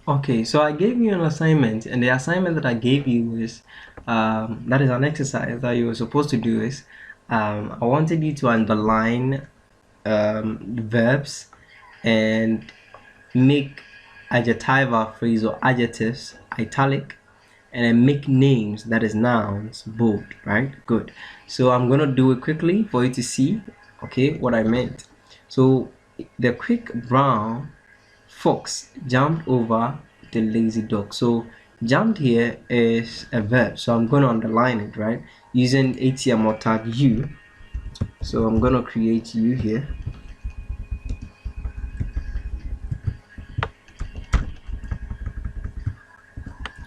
Okay, so I gave you an assignment, and the assignment that I gave you is that is an exercise that you were supposed to do is I wanted you to underline the verbs and make adjectival phrase or adjectives italic, and then make names, that is nouns, bold. Right? Good. So I'm gonna do it quickly for you to see, okay, what I meant. So the quick brown fox jumped over the lazy dog. So jumped here is a verb, so I'm going to underline it, right, using ATM or tag u. So I'm going to create u here.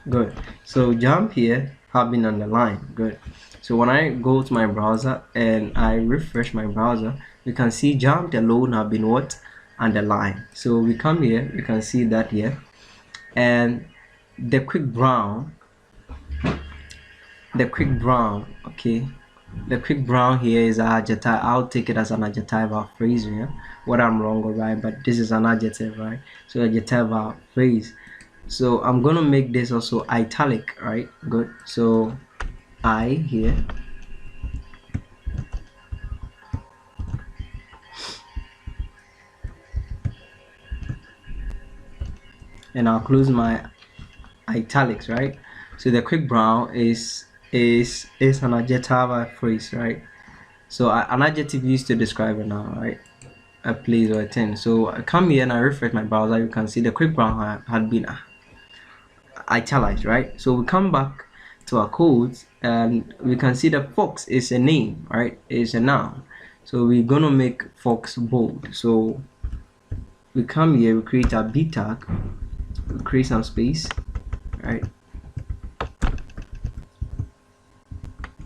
Good. So jump here have been underlined. Good. So when I go to my browser and I refresh my browser, you can see jumped alone have been what, underlined. So we come here, you can see that here, and the quick brown, okay, the quick brown here is an adjective. I'll take it as an adjectival phrase here, whether I'm wrong or right, but this is an adjective, right? So adjectival phrase. So I'm gonna make this also italic, right? Good. So I here, and I'll close my italics, right? So the quick brown is an adjectival phrase, right? So an adjective used to describe it now, right? A place or a thing. So I come here and I refresh my browser. You can see the quick brown had been italicized, right? So we come back to our codes and we can see that fox is a name, right? It's a noun. So we're gonna make fox bold. So we come here, we create a b tag, we create some space, right?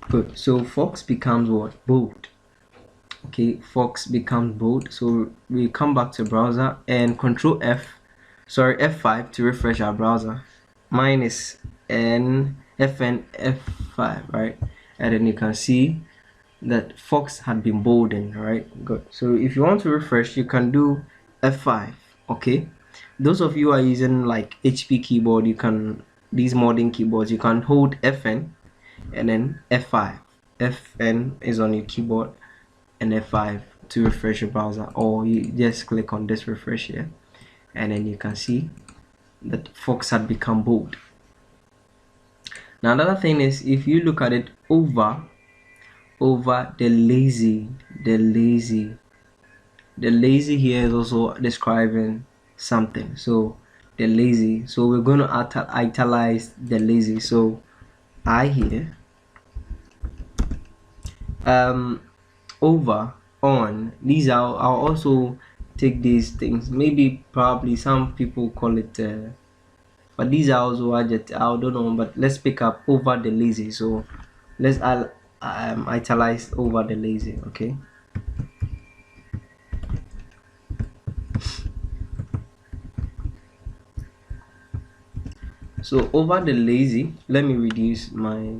Good. So fox becomes what? Bold. Okay, fox becomes bold. So we come back to browser and control F5 to refresh our browser. Mine is F5, right? And then you can see that fox had been boldened, right? Good. So if you want to refresh, you can do F5. Okay, those of you who are using like HP keyboard, you can, these modern keyboards, you can hold FN and then F5. FN is on your keyboard and F5 to refresh your browser, or you just click on this refresh here, and then you can see that fox had become bold. Now another thing is, if you look at it over the lazy here is also describing something. So the lazy, so we're going to italize the lazy. So I here, over, on, these are, I'll also take these things, maybe probably some people call it but these are also adjectives, I don't know, but let's pick up over the lazy. So let's italize over the lazy. Okay, so over the lazy, let me reduce my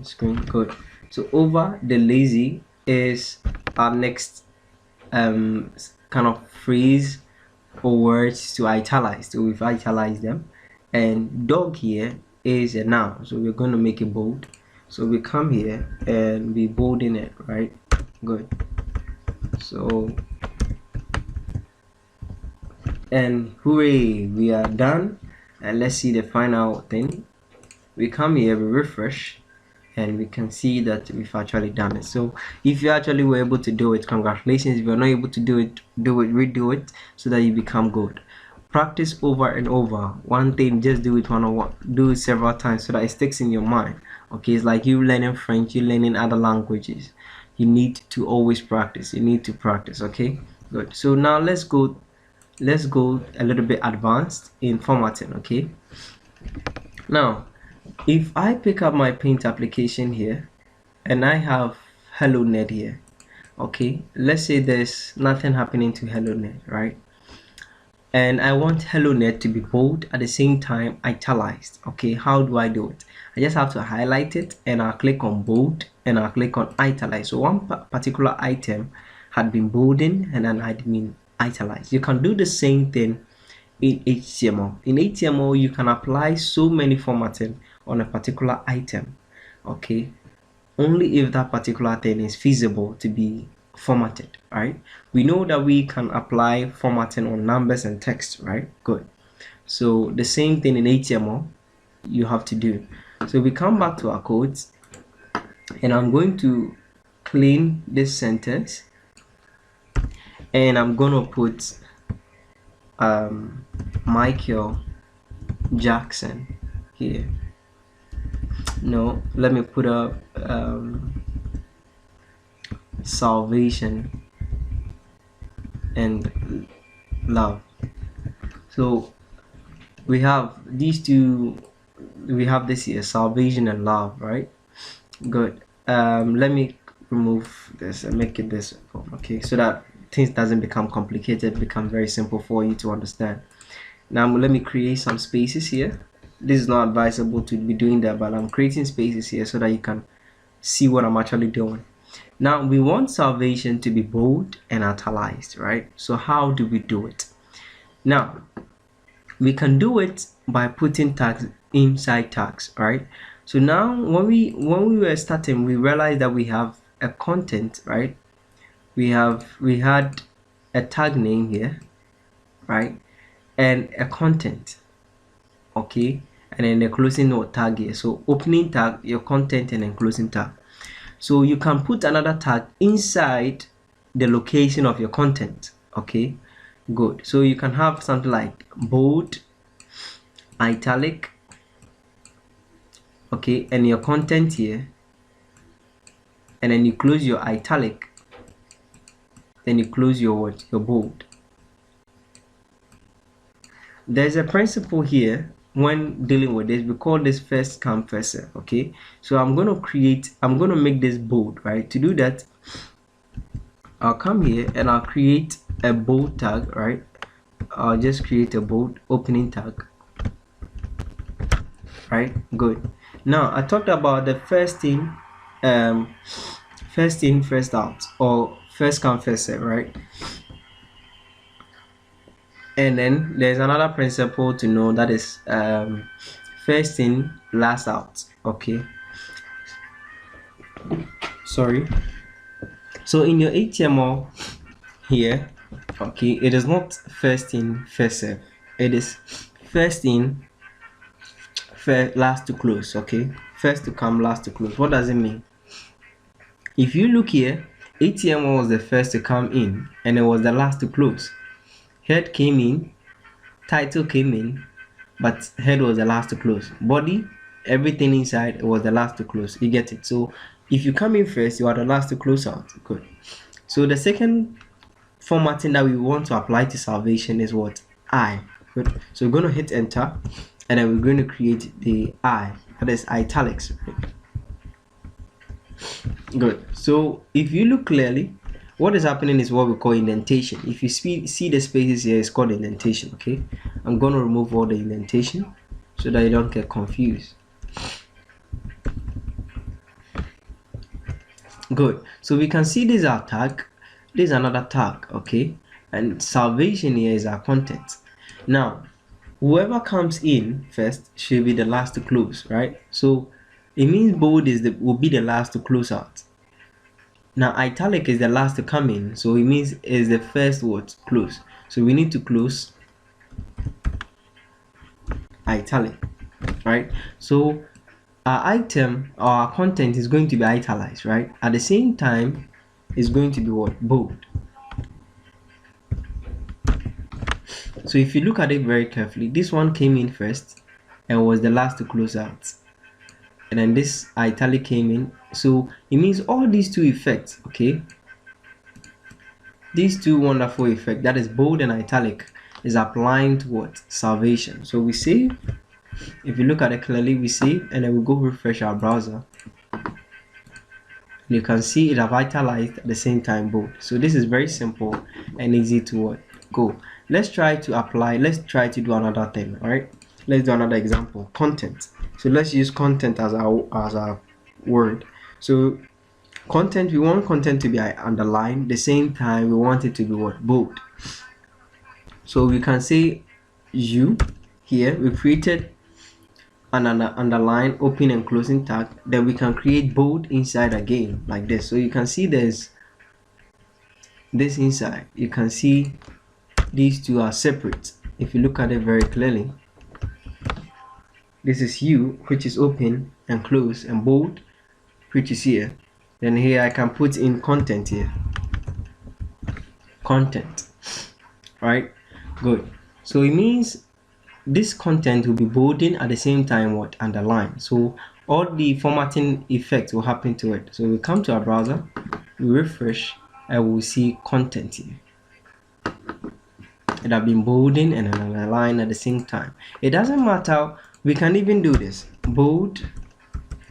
screen. Good. So over the lazy is our next kind of phrase or words to italize. So we've italiced them, and dog here is a noun, so we're going to make it bold. So we come here and we bolding it, right? Good. So, and hooray, we are done. And let's see the final thing. We come here, we refresh, and we can see that we've actually done it. So if you actually were able to do it, congratulations. If you're not able to do it, redo it so that you become good. Practice over and over. One thing, just do it one-on-one, do it several times so that it sticks in your mind. Okay, it's like you learning French, you learning other languages. You need to always practice. You need to practice. Okay, good. So now let's go a little bit advanced in formatting. Okay, now if I pick up my paint application here and I have hello net here, okay, let's say there's nothing happening to hello net, right? And I want hello net to be bold at the same time italicized. Okay, how do I do it? I just have to highlight it and I'll click on bold and I'll click on italize. So one particular item had been boldened and then had been italicized. You can do the same thing in HTML. In HTML, you can apply so many formatting on a particular item, okay, only if that particular thing is feasible to be formatted, right? We know that we can apply formatting on numbers and text, right? Good. So the same thing in HTML you have to do. So we come back to our codes, and I'm going to clean this sentence, and I'm gonna put Michael Jackson here. No, let me put up salvation and love. So we have these two, we have this here, salvation and love, right? Good. Let me remove this and make it this form, okay, so that things doesn't become complicated, become very simple for you to understand. Now let me create some spaces here. This is not advisable to be doing that, but I'm creating spaces here so that you can see what I'm actually doing. Now we want salvation to be bold and italicized, right? So how do we do it? Now we can do it by putting tags inside tags, right? So now when we were starting, we realized that we have a content, right? We had a tag name here, right, and a content, okay, and then a closing note tag here. So opening tag, your content, and then closing tag. So you can put another tag inside the location of your content, okay. Good. So you can have something like bold, italic, okay, and your content here, and then you close your italic, then you close your what, your bold. There's a principle here when dealing with this. We call this first come first serve, okay. So I'm going to make this bold, right? To do that, I'll come here and I'll create a bold tag, right? I'll just create a bold opening tag, right? Good. Now I talked about the first in first out, or first come first serve, right? And then there's another principle to know, that is first in last out, okay. Sorry. So in your HTML here, okay, it is not first in first serve, it is first in last to close, okay. First to come, last to close. What does it mean? If you look here, HTML was the first to come in and it was the last to close. Head came in, title came in, but head was the last to close. Body, everything inside, it was the last to close. You get it? So if you come in first, you are the last to close out. Good. So the second formatting that we want to apply to salvation is what? I. Good. So we're going to hit enter, and then we're going to create the I, that is italics. Good. So if you look clearly, what is happening is what we call indentation. If you see the spaces here, it's called indentation, okay. I'm going to remove all the indentation so that you don't get confused. Good. So we can see this is our tag, this is another tag, okay, and salvation here is our content. Now whoever comes in first should be the last to close, right? So it means bold will be the last to close out. Now italic is the last to come in, so it means is the first word close. So we need to close italic, right? So our item or our content is going to be italicized, right? At the same time, it's going to be what? Bold. So if you look at it very carefully, this one came in first and was the last to close out, and then this italic came in. So it means all these two effects, okay, these two wonderful effects, that is bold and italic, is applying to what? Salvation. So we save. If you look at it clearly, we save, and then we go refresh our browser. You can see it have italicized at the same time bold. So this is very simple and easy to go. Let's try to do another thing. All right, let's do another example. Content. So let's use content as our word. So content, we want content to be underlined, the same time we want it to be what? Bold. So we can say u here. We created an underline, open and closing tag. Then we can create bold inside again like this. So you can see there's this inside. You can see these two are separate. If you look at it very clearly, this is u, which is open and close, and bold, which is here. Then here I can put in content here. Content, right? Good. So it means this content will be bolding at the same time what underline. So all the formatting effects will happen to it. So we come to our browser, we refresh, and we'll see content here. It have been bolding and underline at the same time. It doesn't matter. We can even do this: bold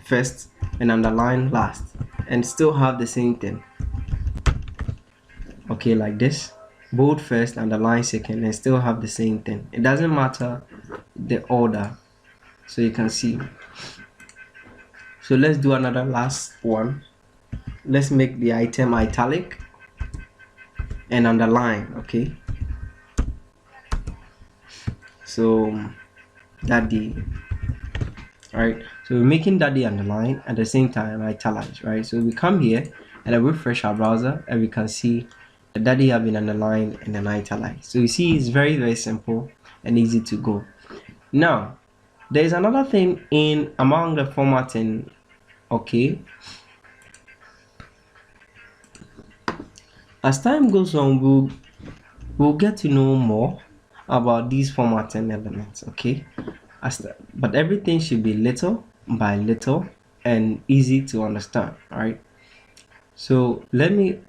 first and underline last, and still have the same thing. Okay, like this: bold first, underline second, and still have the same thing. It doesn't matter the order. So you can see. So let's do another last one. Let's make the item italic and underline. Okay, so daddy, right? So we're making daddy underline at the same time italics, right? So we come here and I refresh our browser, and we can see the daddy have been underlined and then italic. So you see, it's very, very simple and easy to go. Now there is another thing in among the formatting. Okay, as time goes on, we'll get to know more about these formatting elements. Okay, but everything should be little by little and easy to understand. All right, so let me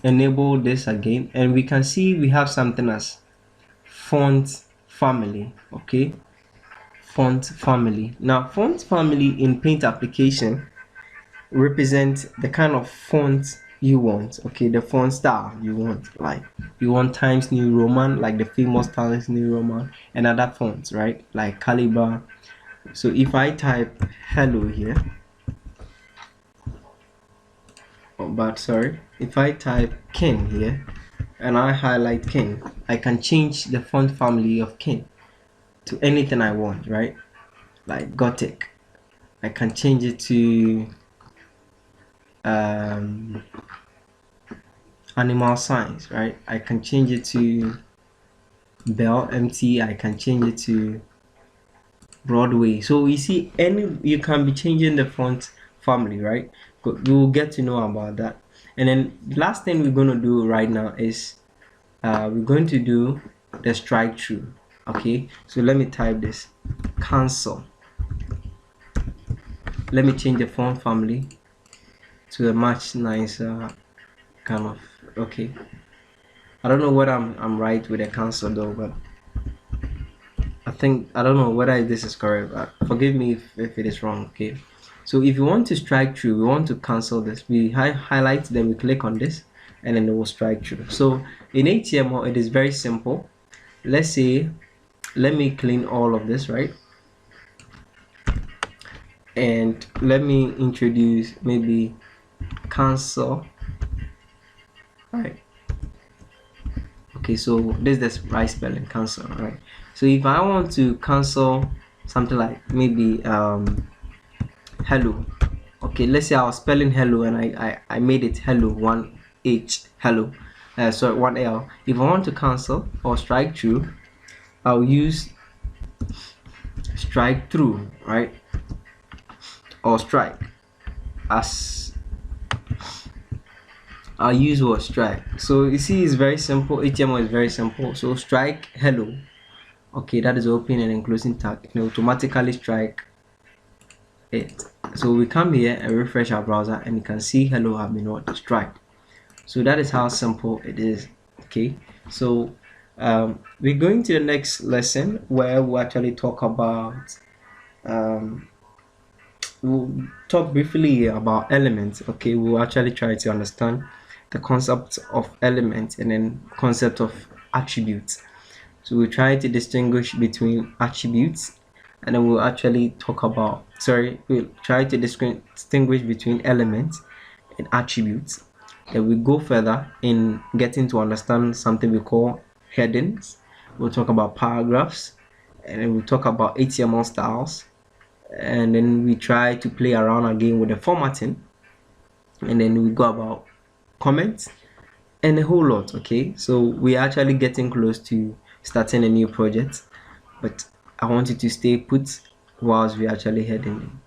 enable this again, and we can see we have something as font family. Okay, font family. Now font family in Paint application represents the kind of font you want. Okay, the font style you want, like you want Times New Roman, like the famous Times New Roman, and other fonts, right, like Caliber. So if I type hello here, but sorry, if I type Ken here and I highlight Ken, I can change the font family of Ken to anything I want, right? Like Gothic, I can change it to animal signs, right? I can change it to Bell MT. I can change it to Broadway. So you see, you can be changing the font family, right? We'll get to know about that. And then the last thing we're going to do right now is we're going to do the strike through. Okay, so let me type this: cancel. Let me change the font family to a much nicer kind of. Okay, I don't know whether I'm right with the cancel though, but I don't know whether this is correct, but forgive me if it is wrong. Okay, so if you want to strike through, we want to cancel this, we highlight, then we click on this, and then it will strike through. So in HTML it is very simple. Let's say, let me clean all of this, right? And let me introduce maybe cancel, right? Okay, so this is the right spelling, cancel, right? So if I want to cancel something like maybe hello, okay, let's say I was spelling hello and I made it hello, 1H, hello, sorry, 1L. If I want to cancel or strike through, I'll use strike through, right? Or strike, as I'll use what strike. So you see, it's very simple. HTML is very simple. So strike hello, okay, that is open and closing tag, it will automatically strike it. So we come here and refresh our browser, and you can see hello have been what strike. So that is how simple it is. Okay, so we're going to the next lesson where we'll actually talk about we'll talk briefly about elements. Okay, we'll actually try to understand the concept of elements and then concept of attributes. So we'll try to distinguish between attributes, and then we'll actually talk about, we'll try to distinguish between elements and attributes. Then we go further in getting to understand something we call headings. we'll talk about paragraphs, and then we'll talk about HTML styles, and then we try to play around again with the formatting, and then we go about comments and a whole lot. Okay, so we're actually getting close to starting a new project, but I want you to stay put whilst we're actually heading in.